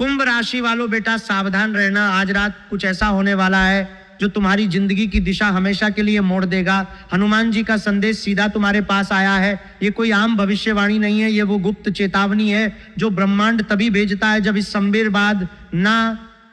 कुंभ राशि वालों बेटा सावधान रहना, आज रात कुछ ऐसा होने वाला है जो तुम्हारी जिंदगी की दिशा हमेशा के लिए मोड़ देगा। हनुमान जी का संदेश सीधा तुम्हारे पास आया है। ये कोई आम भविष्यवाणी नहीं है, ये वो गुप्त चेतावनी है जो ब्रह्मांड तभी भेजता है जब इस संवेर बाद ना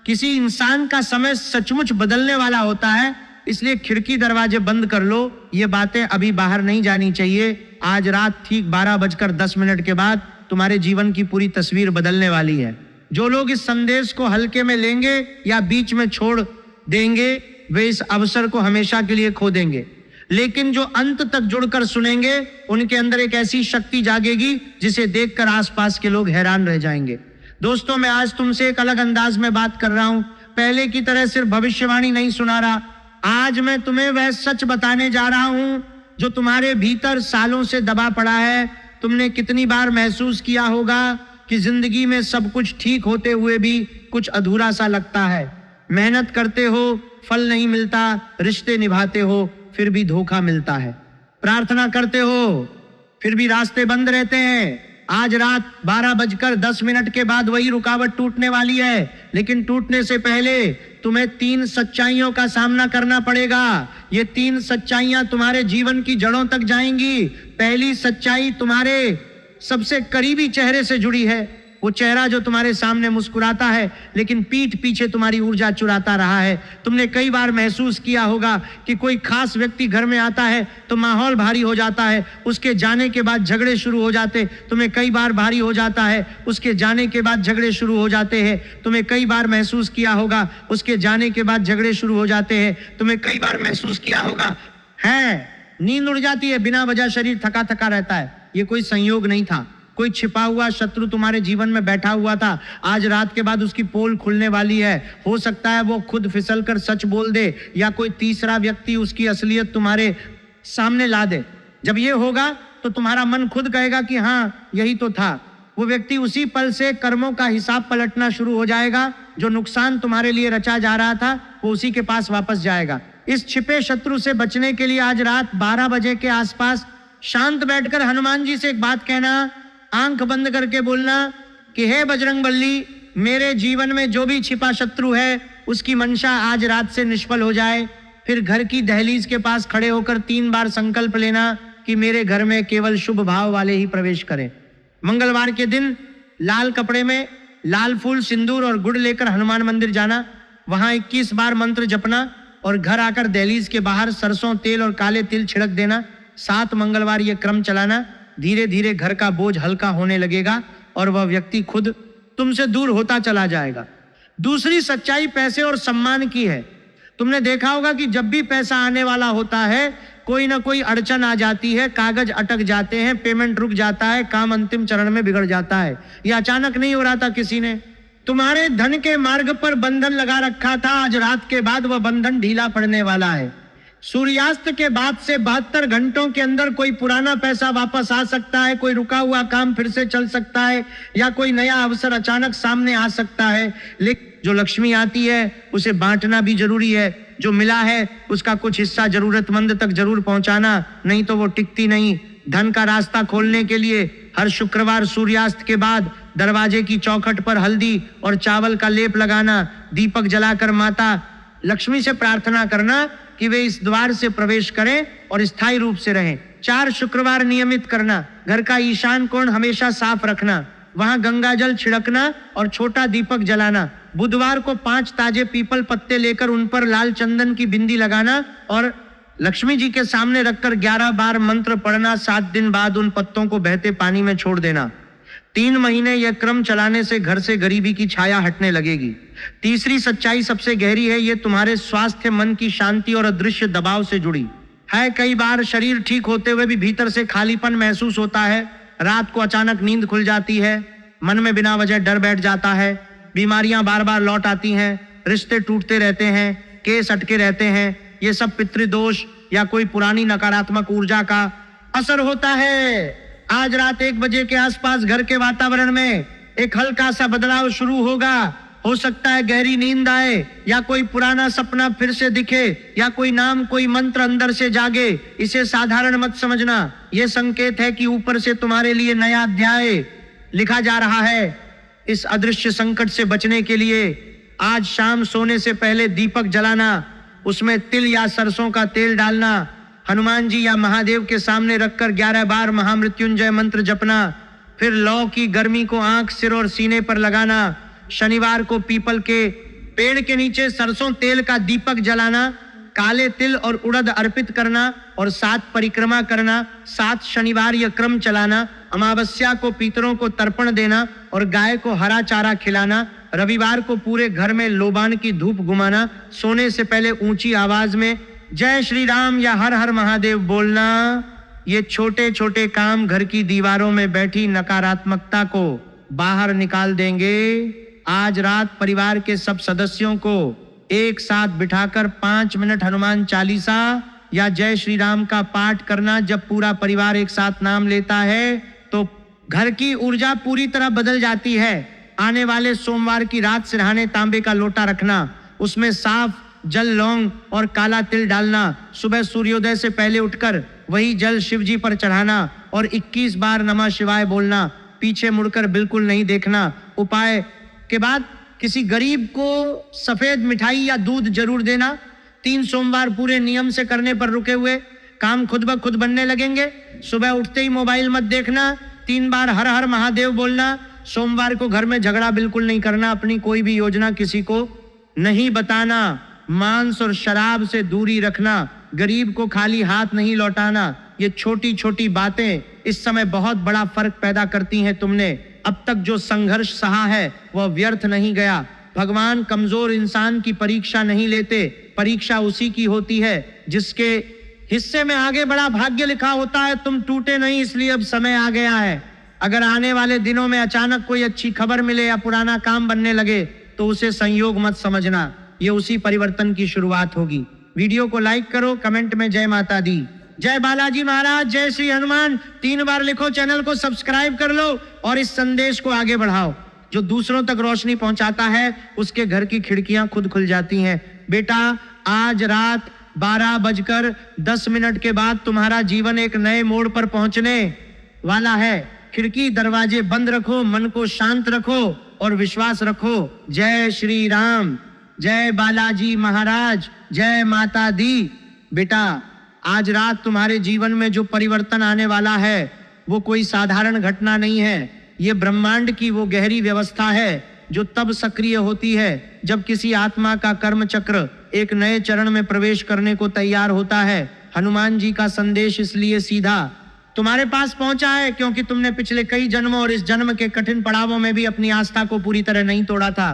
किसी इंसान का समय सचमुच बदलने वाला होता है। इसलिए खिड़की दरवाजे बंद कर लो, ये बातें अभी बाहर नहीं जानी चाहिए। आज रात ठीक 12:10 के बाद तुम्हारे जीवन की पूरी तस्वीर बदलने वाली है। जो लोग इस संदेश को हल्के में लेंगे या बीच में छोड़ देंगे वे इस अवसर को हमेशा के लिए खो देंगे, लेकिन जो अंत तक जुड़कर सुनेंगे उनके अंदर एक ऐसी शक्ति जागेगी जिसे देखकर आसपास के लोग हैरान रह जाएंगे। दोस्तों, मैं आज तुमसे एक अलग अंदाज में बात कर रहा हूं। पहले की तरह सिर्फ भविष्यवाणी नहीं सुना रहा, आज मैं तुम्हें वह सच बताने जा रहा हूं जो तुम्हारे भीतर सालों से दबा पड़ा है। तुमने कितनी बार महसूस किया होगा कि जिंदगी में सब कुछ ठीक होते हुए भी कुछ अधूरा सा लगता है। मेहनत करते हो, फल नहीं मिलता, रिश्ते निभाते हो, फिर भी धोखा मिलता है। प्रार्थना करते हो, फिर भी रास्ते बंद रहते हैं। आज रात 12:10 के बाद वही रुकावट टूटने वाली है, लेकिन टूटने से पहले तुम्हें 3 सच्चाइयों का सामना करना पड़ेगा। ये 3 सच्चाइयां तुम्हारे जीवन की जड़ों तक जाएंगी। पहली सच्चाई तुम्हारे सबसे करीबी चेहरे से जुड़ी है। वो चेहरा जो तुम्हारे सामने मुस्कुराता है लेकिन पीठ पीछे तुम्हारी ऊर्जा चुराता रहा है। तुमने कई बार महसूस किया होगा कि कोई खास व्यक्ति घर में आता है तो माहौल भारी हो जाता है, उसके जाने के बाद झगड़े शुरू हो जाते। तुम्हें कई बार भारी हो जाता है, उसके जाने के बाद झगड़े शुरू हो जाते हैं। तुम्हें कई बार महसूस किया होगा उसके जाने के बाद झगड़े शुरू हो जाते हैं। तुम्हें कई बार महसूस किया होगा है नींद उड़ जाती है, बिना वजह शरीर थका थका रहता है। ये कोई संयोग नहीं था, कोई छिपा हुआ शत्रु तुम्हारे जीवन में बैठा हुआ था। आज रात के बाद उसकी पोल खुलने वाली है। हो सकता है वो खुद फिसल कर सच बोल दे या कोई तीसरा व्यक्ति उसकी असलियत तुम्हारे सामने ला दे। जब ये होगा तो तुम्हारा मन खुद कहेगा कि हाँ यही तो था। वो व्यक्ति उसी पल से कर्मों का हिसाब पलटना शुरू हो जाएगा। जो नुकसान तुम्हारे लिए रचा जा रहा था वो उसी के पास वापस जाएगा। इस छिपे शत्रु से बचने के लिए आज रात 12 बजे के आसपास शांत बैठकर हनुमान जी से एक बात कहना, आंख बंद करके बोलना कि हे बजरंगबली, मेरे जीवन में जो भी छिपा शत्रु है उसकी मंशा आज रात से निष्फल हो जाए। फिर घर की दहलीज के पास खड़े होकर 3 बार संकल्प लेना कि मेरे घर में केवल शुभ भाव वाले ही प्रवेश करें। मंगलवार के दिन लाल कपड़े में लाल फूल, सिंदूर और गुड़ लेकर हनुमान मंदिर जाना, वहां 21 बार मंत्र जपना और घर आकर दहलीज के बाहर सरसों तेल और काले तिल छिड़क देना। 7 मंगलवार ये क्रम चलाना। धीरे धीरे घर का बोझ हल्का होने लगेगा और वह व्यक्ति खुद तुमसे दूर होता चला जाएगा। दूसरी सच्चाई पैसे और सम्मान की है। तुमने देखा होगा कि जब भी पैसा आने वाला होता है कोई ना कोई अड़चन आ जाती है, कागज अटक जाते हैं, पेमेंट रुक जाता है, काम अंतिम चरण में बिगड़ जाता है। यह अचानक नहीं हो रहा था, किसी ने तुम्हारे धन के मार्ग पर बंधन लगा रखा था। आज रात के बाद वह बंधन ढीला पड़ने वाला है। सूर्यास्त के बाद से 72 घंटों के अंदर कोई पुराना पैसा वापस आ सकता है, कोई रुका हुआ काम फिर से चल सकता है या कोई नया अवसर अचानक सामने आ सकता है। लेकिन जो लक्ष्मी आती है उसे बांटना भी जरूरी है। जो मिला है उसका कुछ हिस्सा जरूरतमंद तक जरूर पहुंचाना, नहीं तो वो टिकती नहीं। धन का रास्ता खोलने के लिए हर शुक्रवार सूर्यास्त के बाद दरवाजे की चौखट पर हल्दी और चावल का लेप लगाना, दीपक जलाकर माता लक्ष्मी से प्रार्थना करना कि वे इस द्वार से प्रवेश करें और स्थायी रूप से रहें। 4 शुक्रवार नियमित करना, घर का ईशान कोण हमेशा साफ रखना, वहां गंगा जल छिड़कना और छोटा दीपक जलाना। बुधवार को 5 ताजे पीपल पत्ते लेकर उन पर लाल चंदन की बिंदी लगाना और लक्ष्मी जी के सामने रखकर 11 बार मंत्र पढ़ना। 7 दिन बाद उन पत्तों को बहते पानी में छोड़ देना। 3 महीने यह क्रम चलाने से घर से गरीबी की छाया हटने लगेगी। तीसरी सच्चाई सबसे गहरी है, ये तुम्हारे स्वास्थ्य, मन की शांति और अदृश्य दबाव से जुड़ी है। कई बार शरीर ठीक होते हुए भी भीतर से खालीपन महसूस होता है। रात को अचानक नींद खुल जाती है, मन में बिना वजह डर बैठ जाता है, बीमारियां बार बार लौट आती हैं, रिश्ते टूटते रहते हैं, केस अटके रहते हैं। ये सब पितृदोष या कोई पुरानी नकारात्मक ऊर्जा का असर होता है। आज रात 1 बजे के आसपास घर के वातावरण में एक हल्का सा बदलाव शुरू होगा। हो सकता है गहरी नींद आए या कोई पुराना सपना फिर से दिखे या कोई नाम, कोई मंत्र अंदर से जागे। इसे साधारण मत समझना, यह संकेत है कि ऊपर से तुम्हारे लिए नया अध्याय लिखा जा रहा है। इस अदृश्य संकट से बचने के लिए आज शाम सोने से पहले दीपक जलाना, उसमें तिल या सरसों का तेल डालना, हनुमान जी या महादेव के सामने रखकर 11 बार महामृत्युंजय मंत्र जपना, फिर लौ की गर्मी को आंख, सिर और सीने पर लगाना, शनिवार को पीपल के पेड़ के नीचे सरसों तेल का दीपक जलाना, काले तिल और उड़द अर्पित करना और 7 परिक्रमा करना, 7 शनिवार यह क्रम चलाना, अमावस्या को पितरों को तर्पण देना और गाय को हरा चारा खिलाना, रविवार को पूरे घर में लोबान की धूप घुमाना, सोने से पहले ऊंची आवाज में जय श्री राम या हर हर महादेव बोलना। ये छोटे छोटे काम घर की दीवारों में बैठी नकारात्मकता को बाहर निकाल देंगे। आज रात परिवार के सब सदस्यों को एक साथ बिठाकर 5 मिनट हनुमान चालीसा या जय श्री राम का पाठ करना। जब पूरा परिवार एक साथ नाम लेता है तो घर की ऊर्जा पूरी तरह बदल जाती है। आने वाले सोमवार की रात सिरहाने तांबे का लोटा रखना, उसमें साफ जल, लौंग और काला तिल डालना, सुबह सूर्योदय से पहले उठकर वही जल शिव जी पर चढ़ाना और 21 बार नमः शिवाय बोलना, पीछे मुड़कर बिल्कुल नहीं देखना। उपाय के बाद किसी गरीब को सफेद मिठाई या दूध जरूर देना। 3 सोमवार पूरे नियम से करने पर रुके हुए काम खुद ब खुद बनने लगेंगे। सुबह उठते ही मोबाइल मत देखना, 3 बार हर हर महादेव बोलना। सोमवार को घर में झगड़ा बिल्कुल नहीं करना, अपनी कोई भी योजना किसी को नहीं बताना, मांस और शराब से दूरी रखना, गरीब को खाली हाथ नहीं लौटाना। ये छोटी छोटी बातें इस समय बहुत बड़ा फर्क पैदा करती हैं। तुमने अब तक जो संघर्ष सहा है वह व्यर्थ नहीं गया। भगवान कमजोर इंसान की परीक्षा नहीं लेते, परीक्षा उसी की होती है जिसके हिस्से में आगे बड़ा भाग्य लिखा होता है। तुम टूटे नहीं, इसलिए अब समय आ गया है। अगर आने वाले दिनों में अचानक कोई अच्छी खबर मिले या पुराना काम बनने लगे तो उसे संयोग मत समझना, ये उसी परिवर्तन की शुरुआत होगी। वीडियो को लाइक करो, कमेंट में जय माता दी, जय बालाजी महाराज, जय श्री हनुमान 3 बार लिखो, चैनल को सब्सक्राइब कर लो और इस संदेश को आगे बढ़ाओ। जो दूसरों तक रोशनी पहुंचाता है उसके घर की खिड़कियां खुद खुल जाती हैं। बेटा, आज रात 12:10 के बाद तुम्हारा जीवन एक नए मोड़ पर पहुंचने वाला है। खिड़की दरवाजे बंद रखो, मन को शांत रखो और विश्वास रखो। जय श्री राम, जय बालाजी महाराज, जय माता दी। बेटा, आज रात तुम्हारे जीवन में जो परिवर्तन आने वाला है वो कोई साधारण घटना नहीं है। ये ब्रह्मांड की वो गहरी व्यवस्था है जो तब सक्रिय होती है जब किसी आत्मा का कर्म चक्र एक नए चरण में प्रवेश करने को तैयार होता है। हनुमान जी का संदेश इसलिए सीधा तुम्हारे पास पहुंचा है क्योंकि तुमने पिछले कई जन्मों और इस जन्म के कठिन पड़ावों में भी अपनी आस्था को पूरी तरह नहीं तोड़ा था।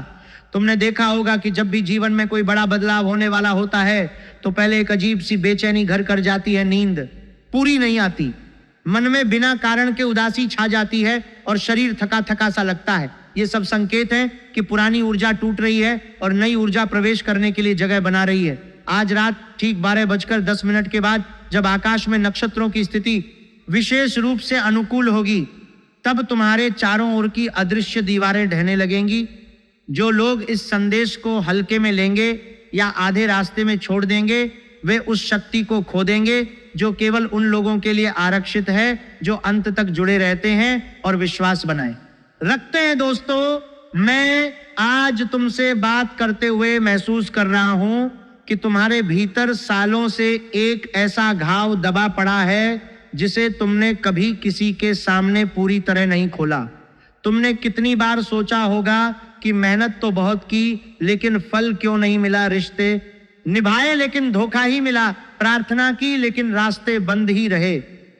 तुमने देखा होगा कि जब भी जीवन में कोई बड़ा बदलाव होने वाला होता है तो पहले एक अजीब सी बेचैनी घर कर जाती है, नींद पूरी नहीं आती, मन में बिना कारण के उदासी छा जाती है और शरीर थका थका सा लगता है। ये सब संकेत हैं कि पुरानी ऊर्जा टूट रही है और नई ऊर्जा प्रवेश करने के लिए जगह बना रही है। आज रात ठीक 12:10 के बाद जब आकाश में नक्षत्रों की स्थिति विशेष रूप से अनुकूल होगी तब तुम्हारे चारों ओर की अदृश्य दीवारें ढहने लगेंगी। जो लोग इस संदेश को हल्के में लेंगे या आधे रास्ते में छोड़ देंगे वे उस शक्ति को खो देंगे जो केवल उन लोगों के लिए आरक्षित है जो अंत तक जुड़े रहते हैं और विश्वास बनाए रखते हैं। दोस्तों, मैं आज तुमसे बात करते हुए महसूस कर रहा हूं कि तुम्हारे भीतर सालों से एक ऐसा घाव दबा पड़ा है जिसे तुमने कभी किसी के सामने पूरी तरह नहीं खोला। तुमने कितनी बार सोचा होगा कि मेहनत तो बहुत की लेकिन फल क्यों नहीं मिला, रिश्ते निभाए लेकिन धोखा ही मिला, प्रार्थना की लेकिन रास्ते बंद ही रहे।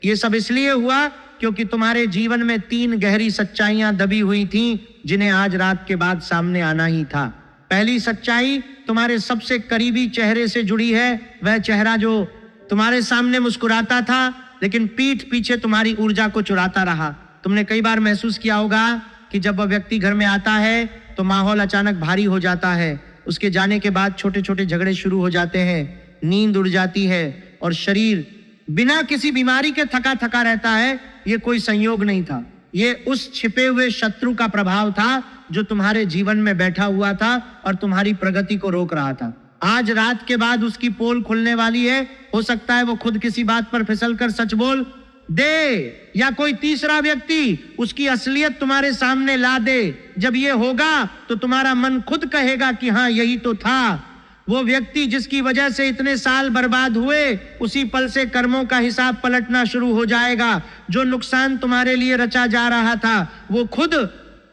ये सब इसलिए हुआ क्योंकि तुम्हारे जीवन में 3 गहरी सच्चाइयां दबी हुई थीं जिन्हें आज रात के बाद सामने आना ही था। पहली सच्चाई तुम्हारे सबसे करीबी चेहरे से जुड़ी है, वह चेहरा जो तुम्हारे सामने मुस्कुराता था लेकिन पीठ पीछे तुम्हारी ऊर्जा को चुराता रहा। तुमने कई बार महसूस किया होगा कि जब वह व्यक्ति घर में आता है तो माहौल अचानक भारी हो जाता है। उसके जाने के बाद छोटे छोटे झगड़े शुरू हो जाते हैं, नींद उड़ जाती है और शरीर बिना किसी बीमारी के थका थका रहता है। ये कोई संयोग नहीं था, ये उस छिपे हुए शत्रु का प्रभाव था जो तुम्हारे जीवन में बैठा हुआ था और तुम्हारी प्रगति को रोक रहा था। आज रात के बाद उसकी पोल खुलने वाली है। हो सकता है वो खुद किसी बात पर फिसल कर सच बोल दे या कोई तीसरा व्यक्ति उसकी असलियत तुम्हारे सामने ला दे। जब ये होगा तो तुम्हारा मन खुद कहेगा कि हाँ यही तो था। वो व्यक्ति जिसकी वजह से इतने साल बर्बाद हुए, उसी पल से कर्मों का हिसाब पलटना शुरू हो जाएगा। जो नुकसान तुम्हारे लिए रचा जा रहा था वो खुद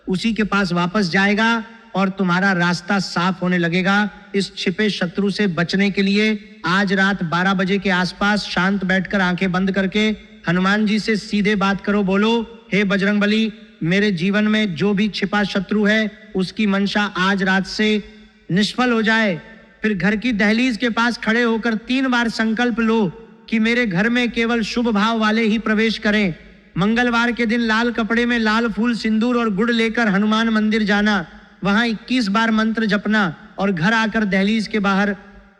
उसी के पास वापस जाएगा और तुम्हारा रास्ता साफ होने लगेगा। इस छिपे शत्रु से बचने के लिए आज रात 12 बजे के आसपास शांत बैठकर आंखें बंद करके हनुमान जी से सीधे बात करो। बोलो, हे बजरंगबली, मेरे जीवन में जो भी छिपा शत्रु है उसकी मंशा आज रात से निष्फल हो जाए। फिर घर की दहलीज के पास खड़े होकर 3 बार संकल्प लो कि मेरे घर में केवल शुभ भाव वाले ही प्रवेश करें। मंगलवार के दिन लाल कपड़े में लाल फूल, सिंदूर और गुड़ लेकर हनुमान मंदिर जाना, वहां 21 बार मंत्र जपना और घर आकर दहलीज के बाहर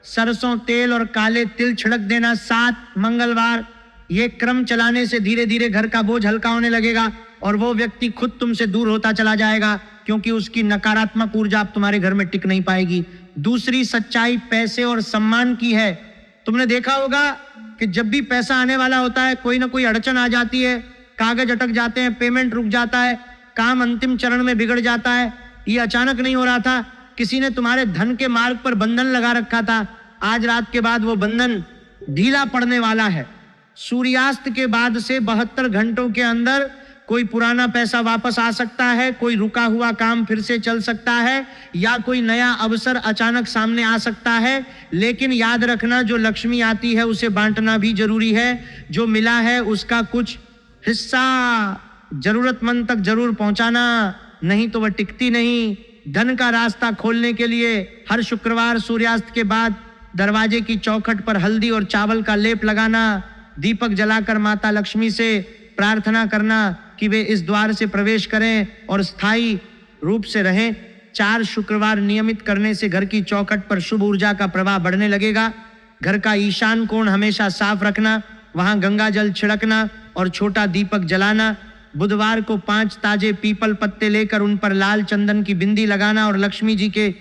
सरसों तेल और काले तिल छिड़क देना 7 मंगलवार। ये क्रम चलाने से धीरे धीरे घर का बोझ हल्का होने लगेगा और वो व्यक्ति खुद तुमसे दूर होता चला जाएगा, क्योंकि उसकी नकारात्मक ऊर्जा अब तुम्हारे घर में टिक नहीं पाएगी। दूसरी सच्चाई पैसे और सम्मान की है। तुमने देखा होगा कि जब भी पैसा आने वाला होता है कोई ना कोई अड़चन आ जाती है, कागज अटक जाते हैं, पेमेंट रुक जाता है, काम अंतिम चरण में बिगड़ जाता है। ये अचानक नहीं हो रहा था, किसी ने तुम्हारे धन के मार्ग पर बंधन लगा रखा था। आज रात के बाद वो बंधन ढीला पड़ने वाला है। सूर्यास्त के बाद से 72 घंटों के अंदर कोई पुराना पैसा वापस आ सकता है, कोई रुका हुआ काम फिर से चल सकता है, या कोई नया अवसर अचानक सामने आ सकता है। लेकिन याद रखना, जो लक्ष्मी आती है उसे बांटना भी जरूरी है। जो मिला है उसका कुछ हिस्सा जरूरतमंद तक जरूर पहुंचाना, नहीं तो वह टिकती नहीं। धन का रास्ता खोलने के लिए हर शुक्रवार सूर्यास्त के बाद दरवाजे की चौखट पर हल्दी और चावल का लेप लगाना, दीपक जलाकर माता लक्ष्मी से प्रार्थना करना कि वे इस द्वार से प्रवेश करें और स्थायी रूप से रहें। 4 शुक्रवार नियमित करने से घर की चौखट पर शुभ ऊर्जा का प्रवाह बढ़ने लगेगा। घर का ईशान कोण हमेशा साफ रखना, वहां गंगा जल छिड़कना और छोटा दीपक जलाना। बुधवार को 5 ताजे पीपल पत्ते लेकर उन पर लाल चंदन की बिंदी लगाना और लक्ष्मी जी के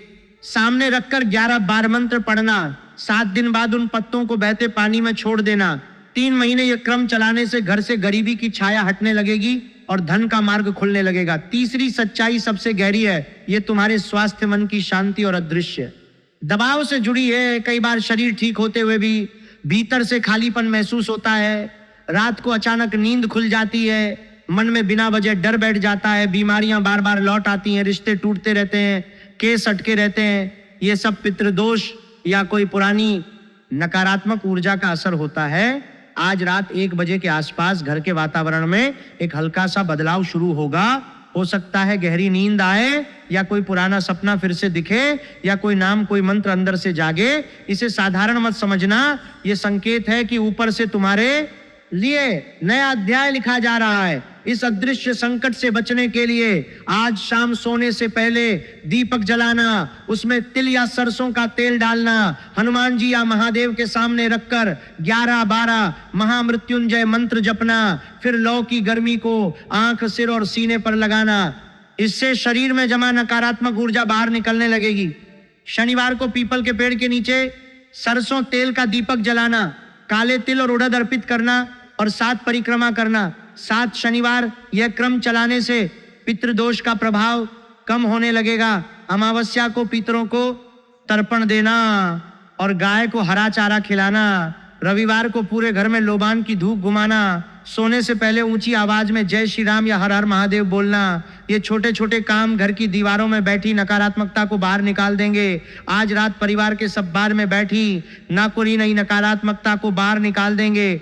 सामने रखकर 11 बार मंत्र पढ़ना। 7 दिन बाद उन पत्तों को बहते पानी में छोड़ देना। 3 महीने यह क्रम चलाने से घर से गरीबी की छाया हटने लगेगी और धन का मार्ग खुलने लगेगा। तीसरी सच्चाई सबसे गहरी है, ये तुम्हारे स्वास्थ्य, मन की शांति और अदृश्य दबाव से जुड़ी है। कई बार शरीर ठीक होते हुए भी भीतर से खालीपन महसूस होता है। रात को अचानक नींद खुल जाती है, मन में बिना वजह डर बैठ जाता है, बीमारियां बार बार लौट आती हैं, रिश्ते टूटते रहते हैं, केस अटके रहते हैं। ये सब पितृदोष या कोई पुरानी नकारात्मक ऊर्जा का असर होता है। आज रात 1 बजे के आसपास घर के वातावरण में एक हल्का सा बदलाव शुरू होगा। हो सकता है गहरी नींद आए, या कोई पुराना सपना फिर से दिखे, या कोई नाम, कोई मंत्र अंदर से जागे। इसे साधारण मत समझना, ये संकेत है कि ऊपर से तुम्हारे लिए नया अध्याय लिखा जा रहा है। इस अदृश्य संकट से बचने के लिए आज शाम सोने से पहले दीपक जलाना, उसमें तिल या सरसों का तेल डालना, हनुमान जी या महादेव के सामने रखकर 11-12 महामृत्युंजय मंत्र जपना, फिर लौ की गर्मी को आंख, सिर और सीने पर लगाना। इससे शरीर में जमा नकारात्मक ऊर्जा बाहर निकलने लगेगी। शनिवार को पीपल के पेड़ के नीचे सरसों तेल का दीपक जलाना, काले तिल और उड़द अर्पित करना और 7 परिक्रमा करना। 7 शनिवार यह क्रम चलाने से पितृदोष का प्रभाव कम होने लगेगा। अमावस्या को पितरों को तर्पण देना और गाय को हरा चारा खिलाना। रविवार को पूरे घर में लोबान की धूप घुमाना। सोने से पहले ऊंची आवाज में जय श्री राम या हर हर महादेव बोलना। ये छोटे छोटे काम घर की दीवारों में बैठी नकारात्मकता को बाहर निकाल देंगे। आज रात परिवार के सब बार में बैठी नाकुरी नई नकारात्मकता को बाहर निकाल देंगे।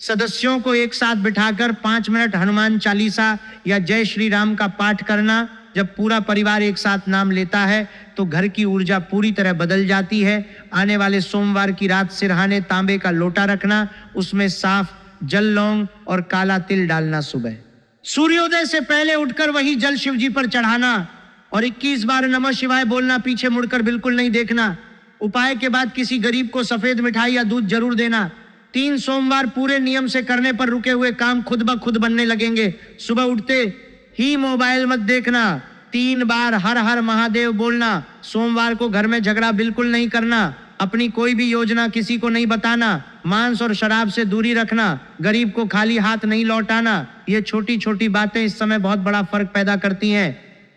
सदस्यों को एक साथ बिठाकर 5 मिनट हनुमान चालीसा या जय श्री राम का पाठ करना। जब पूरा परिवार एक साथ नाम लेता है तो घर की ऊर्जा पूरी तरह बदल जाती है। आने वाले सोमवार की रात सिरहाने तांबे का लोटा रखना, उसमें साफ जल, लौंग और काला तिल डालना। सुबह सूर्योदय से पहले उठकर वही जल शिव जी पर चढ़ाना और 21 बार नमः शिवाय बोलना। पीछे मुड़कर बिल्कुल नहीं देखना। उपाय के बाद किसी गरीब को सफेद मिठाई या दूध जरूर देना। 3 सोमवार पूरे नियम से करने पर रुके हुए काम खुद ब खुद बनने लगेंगे। सुबह उठते ही मोबाइल मत देखना। 3 बार हर हर महादेव बोलना। सोमवार को घर में झगड़ा बिल्कुल नहीं करना। अपनी कोई भी योजना किसी को नहीं बताना। मांस और शराब से दूरी रखना। गरीब को खाली हाथ नहीं लौटाना। ये छोटी छोटी बातें इस समय बहुत बड़ा फर्क पैदा करती हैं।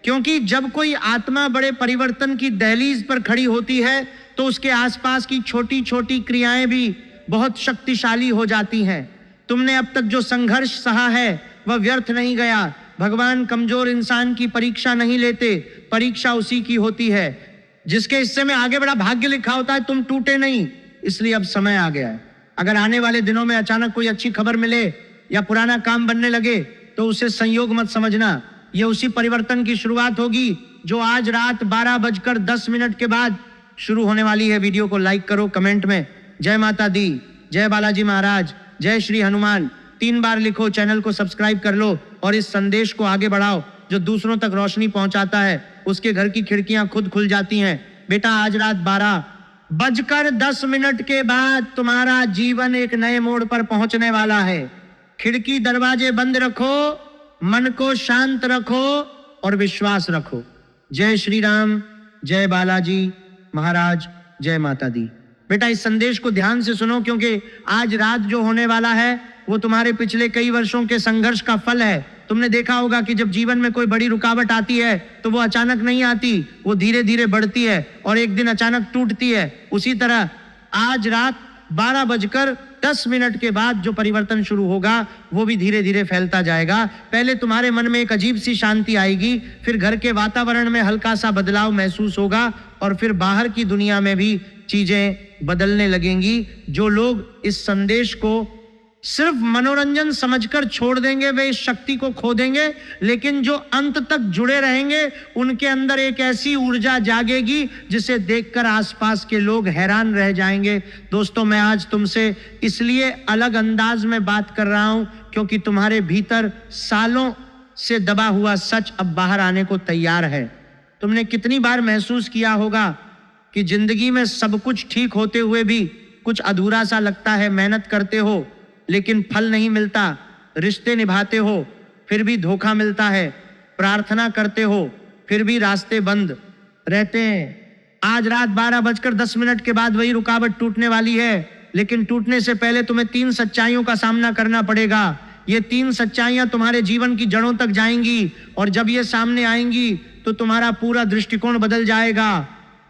क्योंकि जब कोई आत्मा बड़े परिवर्तन की दहलीज पर खड़ी होती है तो उसके आसपास की छोटी छोटी क्रियाएं भी बहुत शक्तिशाली हो जाती हैं। तुमने अब तक जो संघर्ष सहा है वह व्यर्थ नहीं गया। भगवान कमजोर इंसान की परीक्षा नहीं लेते, परीक्षा उसी की होती है जिसके हिस्से में आगे बड़ा भाग्य लिखा होता है। तुम टूटे नहीं, इसलिए अब समय आ गया है। अगर आने वाले दिनों में अचानक कोई अच्छी खबर मिले या पुराना काम बनने लगे तो उसे संयोग मत समझना, यह उसी परिवर्तन की शुरुआत होगी जो आज रात 12:10 के बाद शुरू होने वाली है। वीडियो को लाइक करो, कमेंट में जय माता दी, जय बालाजी महाराज, जय श्री हनुमान 3 बार लिखो, चैनल को सब्सक्राइब कर लो और इस संदेश को आगे बढ़ाओ। जो दूसरों तक रोशनी पहुंचाता है उसके घर की खिड़कियां खुद खुल जाती हैं। बेटा आज रात 12:10 के बाद तुम्हारा जीवन एक नए मोड़ पर पहुंचने वाला है। खिड़की दरवाजे बंद रखो, मन को शांत रखो और विश्वास रखो। जय श्री राम, जय बालाजी महाराज, जय माता दी। बेटा इस संदेश को ध्यान से सुनो, क्योंकि आज रात जो होने वाला है वो तुम्हारे पिछले कई वर्षों के संघर्ष का फल है। तुमने देखा होगा कि जब जीवन में कोई बड़ी रुकावट आती है तो वो अचानक नहीं आती, वो धीरे धीरे बढ़ती है और एक दिन अचानक टूटती है। उसी तरह आज रात 12:10 के बाद जो परिवर्तन शुरू होगा वो भी धीरे धीरे फैलता जाएगा। पहले तुम्हारे मन में एक अजीब सी शांति आएगी, फिर घर के वातावरण में हल्का सा बदलाव महसूस होगा और फिर बाहर की दुनिया में भी चीजें बदलने लगेंगी। जो लोग इस संदेश को सिर्फ मनोरंजन समझकर छोड़ देंगे वे इस शक्ति को खो देंगे, लेकिन जो अंत तक जुड़े रहेंगे उनके अंदर एक ऐसी ऊर्जा जागेगी जिसे देखकर आसपास के लोग हैरान रह जाएंगे। दोस्तों मैं आज तुमसे इसलिए अलग अंदाज में बात कर रहा हूं क्योंकि तुम्हारे भीतर सालों से दबा हुआ सच अब बाहर आने को तैयार है। तुमने कितनी बार महसूस किया होगा कि जिंदगी में सब कुछ ठीक होते हुए भी कुछ अधूरा सा लगता है। मेहनत करते हो लेकिन फल नहीं मिलता, रिश्ते निभाते हो फिर भी धोखा मिलता है, प्रार्थना करते हो फिर भी रास्ते बंद रहते हैं। आज रात 12:10 के बाद वही रुकावट टूटने वाली है, लेकिन टूटने से पहले तुम्हें 3 सच्चाइयों का सामना करना पड़ेगा। ये 3 सच्चाइयां तुम्हारे जीवन की जड़ों तक जाएंगी और जब ये सामने आएंगी तो तुम्हारा पूरा दृष्टिकोण बदल जाएगा।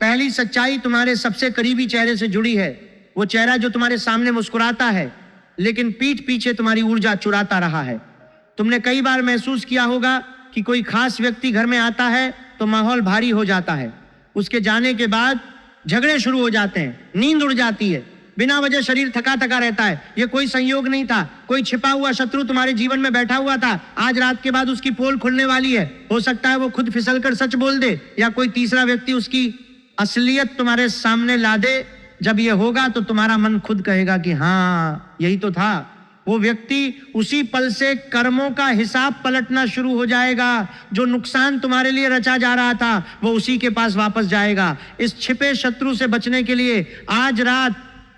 पहली सच्चाई तुम्हारे सबसे करीबी चेहरे से जुड़ी है। वो चेहरा जो तुम्हारे सामने मुस्कुराता है लेकिन पीठ पीछे तुम्हारी ऊर्जा चुराता रहा है। तुमने कई बार महसूस किया होगा कि कोई खास व्यक्ति घर में आता है तो माहौल भारी हो जाता है, उसके जाने के बाद झगड़े शुरू हो जाते हैं, नींद उड़ जाती है, बिना वजह शरीर थका थका रहता है। ये कोई संयोग नहीं था, कोई छिपा हुआ शत्रु तुम्हारे जीवन में बैठा हुआ था। आज रात के बाद उसकी पोल खुलने वाली है। हो सकता है वो खुद फिसलकर सच बोल दे या कोई तीसरा व्यक्ति उसकी असलियत तुम्हारे सामने ला दे। जब ये होगा तो तुम्हारा मन खुद कहेगा कि हाँ यही तो था। वो व्यक्ति उसी पल से कर्मों का हिसाब पलटना शुरू हो जाएगा। जो नुकसान तुम्हारे लिए रचा जा रहा था वो उसी के पास वापस जाएगा। इस छिपे शत्रु से बचने के लिए आज रात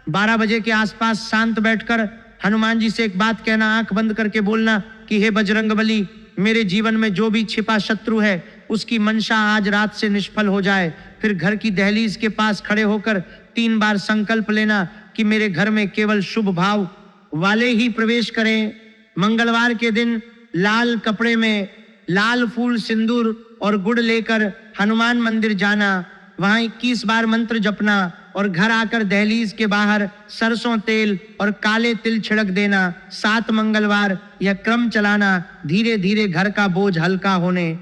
12 बजे के आसपास शांत बैठकर हनुमान जी से एक बात कहना, आंख बंद करके बोलना कि हे बजरंगबली, मेरे जीवन में जो भी छिपा शत्रु है उसकी मंशा आज रात से निष्फल हो जाए। फिर घर की दहलीज के पास खड़े होकर 3 बार संकल्प लेना कि मेरे घर में केवल शुभ भाव वाले ही प्रवेश करें। मंगलवार के दिन लाल कपड़े में लाल फूल, सिंदूर और गुड़ लेकर हनुमान मंदिर जाना, वहां 21 बार मंत्र जपना और घर आकर दहलीज के बाहर सरसों तेल और काले तिल छिड़क देना। 7 मंगलवार यह क्रम चलाना, धीरे धीरे घर का बोझ हल्का होने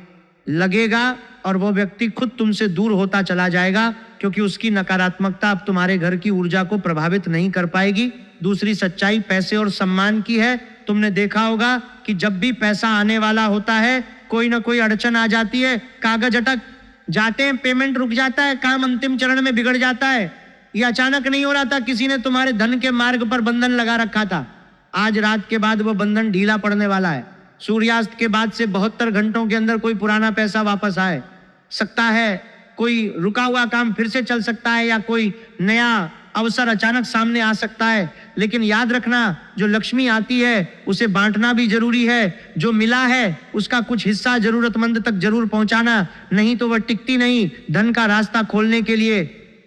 लगेगा और वो व्यक्ति खुद तुमसे दूर होता चला जाएगा, क्योंकि उसकी नकारात्मकता अब तुम्हारे घर की ऊर्जा को प्रभावित नहीं कर पाएगी। दूसरी सच्चाई पैसे और सम्मान की है। तुमने देखा होगा कि जब भी पैसा आने वाला होता है कोई ना कोई अड़चन आ जाती है, कागज अटक जाते हैं, पेमेंट रुक जाता है, काम अंतिम चरण में बिगड़ जाता है। ये अचानक नहीं हो रहा था, किसी ने तुम्हारे धन के मार्ग पर बंधन लगा रखा था। आज रात के बाद वो बंधन ढीला पड़ने वाला है। सूर्यास्त के बाद से 72 घंटों के अंदर कोई पुराना पैसा वापस आए सकता है, कोई रुका हुआ काम फिर से चल सकता है या कोई नया अवसर अचानक सामने आ सकता है। लेकिन याद रखना, जो लक्ष्मी आती है उसे बांटना भी जरूरी है। जो मिला है उसका कुछ हिस्सा जरूरतमंद तक जरूर पहुंचाना, नहीं तो वह टिकती नहीं। धन का रास्ता खोलने के लिए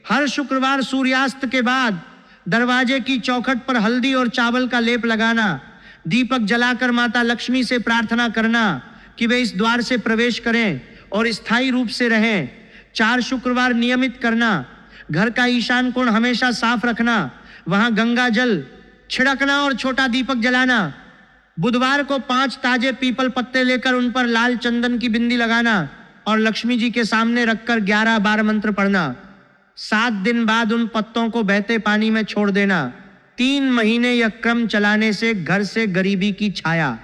हर शुक्रवार सूर्यास्त के बाद दरवाजे की चौखट पर हल्दी और चावल का लेप लगाना, दीपक जलाकर माता लक्ष्मी से प्रार्थना करना कि वे इस द्वार से प्रवेश करें और स्थायी रूप से रहें। 4 शुक्रवार नियमित करना, घर का ईशान कोण हमेशा साफ रखना, वहां गंगा जल छिड़कना और छोटा दीपक जलाना। बुधवार को 5 ताजे पीपल पत्ते लेकर उन पर लाल चंदन की बिंदी लगाना और लक्ष्मी जी के सामने रखकर 11 बार मंत्र पढ़ना। 7 दिन बाद उन पत्तों को बहते पानी में छोड़ देना। 3 महीने यह क्रम चलाने से घर से गरीबी की छाया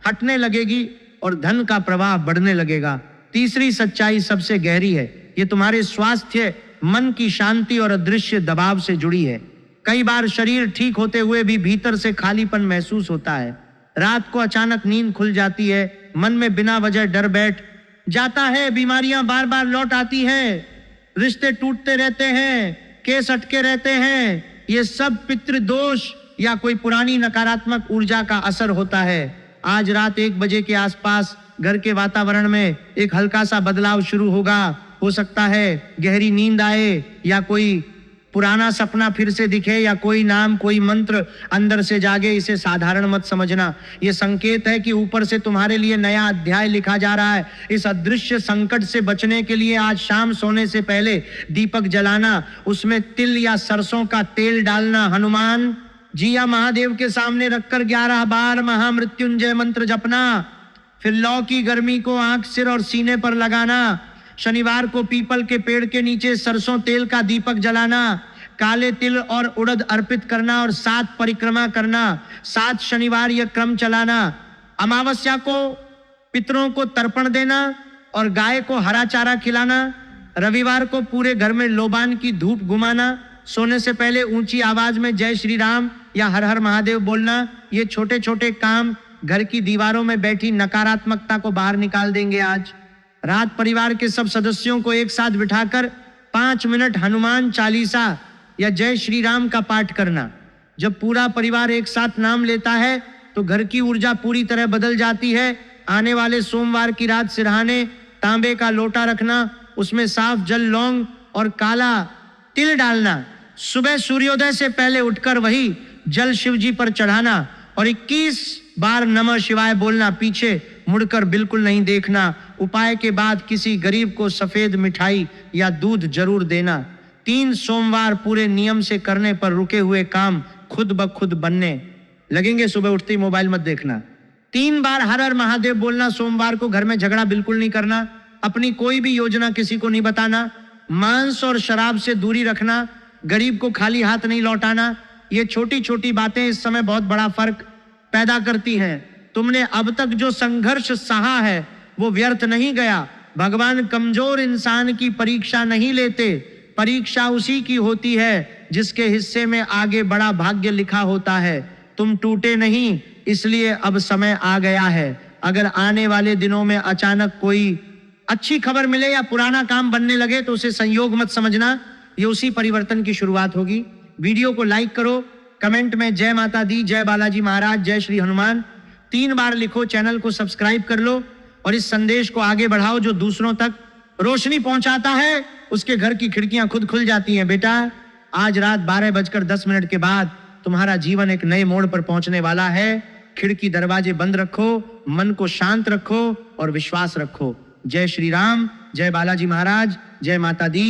हटने लगेगी और धन का प्रवाह बढ़ने लगेगा। तीसरी सच्चाई सबसे गहरी है, ये तुम्हारे स्वास्थ्य, मन की शांति और अदृश्य दबाव से जुड़ी है। कई बार शरीर ठीक होते हुए भी भीतर से खालीपन महसूस होता है। रात को अचानक नींद खुल जाती है, मन में बिना वजह डर बैठ जाता है, बीमारियां बार बार लौट आती हैं, रिश्ते टूटते रहते हैं, केस अटके रहते हैं। ये सब पितृदोष या कोई पुरानी नकारात्मक ऊर्जा का असर होता है। आज रात 1 बजे के आसपास घर के वातावरण में एक हल्का सा बदलाव शुरू होगा। हो सकता है गहरी नींद आए या कोई पुराना सपना फिर से दिखे या कोई नाम, कोई मंत्र अंदर से जागे। इसे साधारण मत समझना, यह संकेत है कि ऊपर से तुम्हारे लिए नया अध्याय लिखा जा रहा है। इस अदृश्य संकट से बचने के लिए आज शाम सोने से पहले दीपक जलाना, उसमें तिल या सरसों का तेल डालना, हनुमान जी या महादेव के सामने रखकर 11 बार महामृत्युंजय मंत्र जपना। फिर लौ की गर्मी को आंख, सिर और सीने पर लगाना। शनिवार को पीपल के पेड़ के नीचे सरसों तेल का दीपक जलाना, काले तिल और उड़द अर्पित करना और 7 परिक्रमा करना। 7 शनिवार यह क्रम चलाना। अमावस्या को पितरों को तर्पण देना और गाय को हरा चारा खिलाना। रविवार को पूरे घर में लोबान की धूप घुमाना। सोने से पहले ऊंची आवाज में जय श्री राम या हर हर महादेव बोलना। ये छोटे छोटे काम घर की दीवारों में बैठी नकारात्मकता को बाहर निकाल देंगे। आज रात परिवार के सब सदस्यों को एक साथ बिठाकर 5 मिनट हनुमान चालीसा या जय श्री राम का पाठ करना। जब पूरा परिवार एक साथ नाम लेता है तो घर की ऊर्जा पूरी तरह बदल जाती है। आने वाले सोमवार की रात सिरहाने तांबे का लोटा रखना, उसमें साफ जल, लौंग और काला तिल डालना। सुबह सूर्योदय से पहले उठकर वही जल शिव जी पर चढ़ाना और 21 बार नमः शिवाय बोलना। पीछे मुड़कर बिल्कुल नहीं देखना। उपाय के बाद किसी गरीब को सफेद मिठाई या दूध जरूर देना। 3 सोमवार पूरे नियम से करने पर रुके हुए काम खुद ब खुद बनने लगेंगे। सुबह उठते ही मोबाइल मत देखना। 3 बार हर हर महादेव बोलना। सोमवार को घर में झगड़ा बिल्कुल नहीं करना। अपनी कोई भी योजना किसी को नहीं बताना। मांस और शराब से दूरी रखना। गरीब को खाली हाथ नहीं लौटाना। ये छोटी छोटी बातें इस समय बहुत बड़ा फर्क पैदा करती हैं। तुमने अब तक जो संघर्ष सहा है वो व्यर्थ नहीं गया। भगवान कमजोर इंसान की परीक्षा नहीं लेते। परीक्षा उसी की होती है जिसके हिस्से में आगे बड़ा भाग्य लिखा होता है। तुम टूटे नहीं, इसलिए अब समय आ गया है। अगर आने वाले दिनों में अचानक कोई अच्छी खबर मिले या पुराना काम बनने लगे तो उसे संयोग मत समझना, ये उसी परिवर्तन की शुरुआत होगी। वीडियो को लाइक करो, कमेंट में जय माता दी, जय बालाजी महाराज, जय श्री हनुमान 3 बार लिखो। चैनल को सब्सक्राइब कर लो और इस संदेश को आगे बढ़ाओ। जो दूसरों तक रोशनी पहुंचाता है उसके घर की खिड़कियां खुद खुल जाती हैं। बेटा, आज रात 12:10 के बाद तुम्हारा जीवन एक नए मोड़ पर पहुंचने वाला है। खिड़की दरवाजे बंद रखो, मन को शांत रखो और विश्वास रखो। जय श्री राम, जय बालाजी महाराज, जय माता दी।